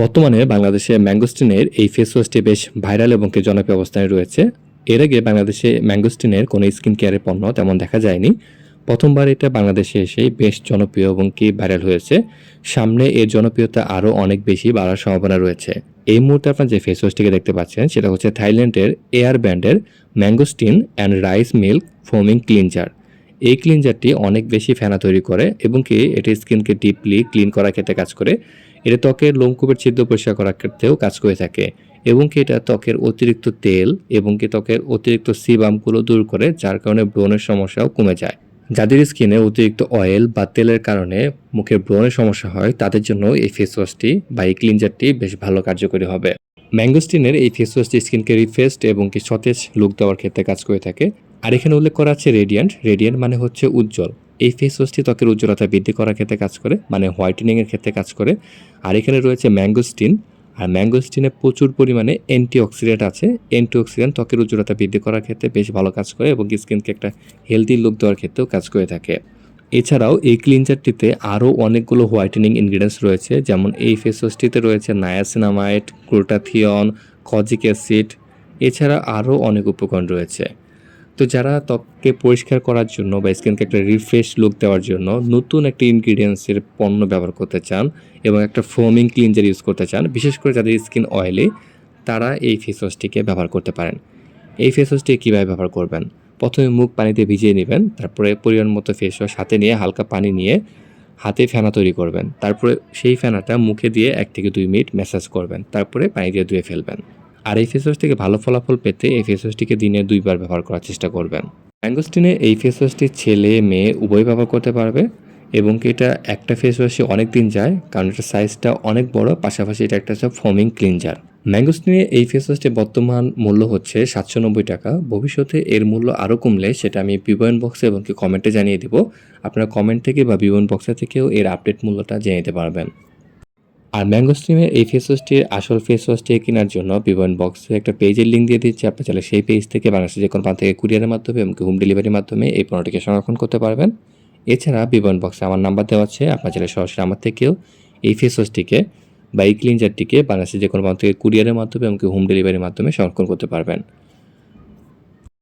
বর্তমানে বাংলাদেশে ম্যাঙ্গোস্টিনের এই ফেস ওয়াশটি বেশ ভাইরাল এবং কি জনপ্রিয় অবস্থানে রয়েছে। এর আগে বাংলাদেশে ম্যাঙ্গোস্টিনের কোনো স্কিন কেয়ারের পণ্য তেমন দেখা যায়নি। প্রথমবার এটা বাংলাদেশে এসেই বেশ জনপ্রিয় এবং কি ভাইরাল হয়েছে। সামনে এর জনপ্রিয়তা আরও অনেক বেশি বাড়ার সম্ভাবনা রয়েছে। এই মুহূর্তে আপনারা যে ফেস ওয়াশটিকে দেখতে পাচ্ছেন সেটা হচ্ছে থাইল্যান্ডের এয়ার ব্র্যান্ডের mangosteen and rice milk ফোমিং cleanser. এই ক্লিনজারটি অনেক বেশি ফেনা তৈরি করে এবং কি এটি স্কিনকে ডিপলি ক্লিন করার ক্ষেত্রে কাজ করে। এটা ত্বকের লোমকূপের ছিদ্র পরিষ্কার করার ক্ষেত্রেও কাজ করে থাকে এবং কি এটা ত্বকের অতিরিক্ত তেল এবং কি ত্বকের অতিরিক্ত সিবামগুলো দূর করে, যার কারণে ব্রণের সমস্যাও কমে যায়। যাদের স্কিনে অতিরিক্ত অয়েল বা তেলের কারণে মুখের ব্রণের সমস্যা হয় তাদের জন্য এই ফেস ওয়াশটি বা এই ক্লিনজারটি বেশ ভালো কার্যকরী হবে। ম্যাঙ্গোস্টিনের এই ফেস ওয়াশটি স্কিনকে রিফ্রেশড এবং কি সতেজ লুক দেওয়ার ক্ষেত্রে কাজ করে থাকে। আর এখানে উল্লেখ করা আছে রেডিয়েন্ট। রেডিয়েন্ট মানে হচ্ছে উজ্জ্বল। এই ফেস ওয়াশটি ত্বকের উজ্জ্বলতা বৃদ্ধি করার ক্ষেত্রে কাজ করে, মানে হোয়াইটেনিংয়ের ক্ষেত্রে কাজ করে। আর এখানে রয়েছে ম্যাঙ্গোস্টিন। আর ম্যাঙ্গোস্টিনে প্রচুর পরিমাণে অ্যান্টিঅক্সিডেন্ট আছে। অ্যান্টিঅক্সিডেন্ট ত্বকের উজ্জ্বলতা বৃদ্ধি করার ক্ষেত্রে বেশ ভালো কাজ করে এবং স্কিনকে একটা হেলদি লুক দেওয়ার ক্ষেত্রেও কাজ করে থাকে। এছাড়াও এই ক্লিনজারটিতে আরও অনেকগুলো হোয়াইটেনিং ইনগ্রিডিয়েন্টস রয়েছে, যেমন এই ফেস ওয়াশটিতে রয়েছে নায়াসিনামাইড, গ্লুটাথিয়ন, কজিক অ্যাসিড। এছাড়া আরও অনেক উপকরণ রয়েছে। তো যারা ত্বককে পরিষ্কার করার জন্য বা স্কিনকে একটা রিফ্রেশ লুক দেওয়ার জন্য নতুন একটা ইনগ্রিডিয়েন্টসের পণ্য ব্যবহার করতে চান এবং একটা ফোমিং ক্লিনজার ইউজ করতে চান, বিশেষ করে যাদের স্কিন অয়েলি, তারা এই ফেস ওয়াশটিকে ব্যবহার করতে পারেন। এই ফেস ওয়াশটি কীভাবে ব্যবহার করবেন? প্রথমে মুখ পানিতে ভিজিয়ে নেবেন, তারপরে পরিমাণ মতো ফেস ওয়াশ হাতে নিয়ে হালকা পানি নিয়ে হাতে ফেনা তৈরি করবেন। তারপরে সেই ফেনাটা মুখে দিয়ে 1 থেকে 2 মিনিট ম্যাসাজ করবেন, তারপরে পানি দিয়ে ধুয়ে ফেলবেন। আর এই ফেস ওয়াশ থেকে ভালো ফলাফল পেতে এই ফেস ওয়াশটিকে দিনে 2 বার ব্যবহার করার চেষ্টা করবেন। ম্যাঙ্গোস্টিনে এই ফেস ওয়াশটি ছেলে মেয়ে উভয় ব্যবহার করতে পারবে এবং কি এটা একটা ফেস ওয়াশে অনেক দিন যায়, কারণ এটার সাইজটা অনেক বড়, পাশাপাশি এটা একটা হচ্ছে ফোমিং ক্লিনজার। ম্যাঙ্গোস্টিনে এই ফেস ওয়াশটির বর্তমান মূল্য হচ্ছে 790 টাকা। ভবিষ্যতে এর মূল্য আরও কমলে সেটা আমি বিবরণ বক্সে এবং কি কমেন্টে জানিয়ে দিব। আপনারা কমেন্ট থেকে বা বিবরণ বক্সে থেকেও এর আপডেট মূল্যটা জেনে নিতে পারবেন। আর ম্যাঙ্গোস্টিনের এই ফেস ওয়াশটির আসল ফেস ওয়াশটি কেনার জন্য বিবরণ বক্সে একটা পেজের লিঙ্ক দিয়ে দিচ্ছি। আপনি চাইলে সেই পেজ থেকে বাংলাদেশের যে কোনো প্রান্ত থেকে কুরিয়ারের মাধ্যমে এবং হোম ডেলিভারির মাধ্যমে এই পণ্যটিকে সংরক্ষণ করতে পারবেন। এছাড়া বিবরণ বক্সে আমার নাম্বার দেওয়া আছে, আপনার চাইলে সরাসরি আমার থেকেও এই ফেস ওয়াশটিকে বা এই ক্লিনজারটিকে বাংলাদেশের যে কোনো প্রান্ত থেকে কুরিয়ারের মাধ্যমে এবং হোম ডেলিভারির মাধ্যমে সংরক্ষণ করতে পারবেন।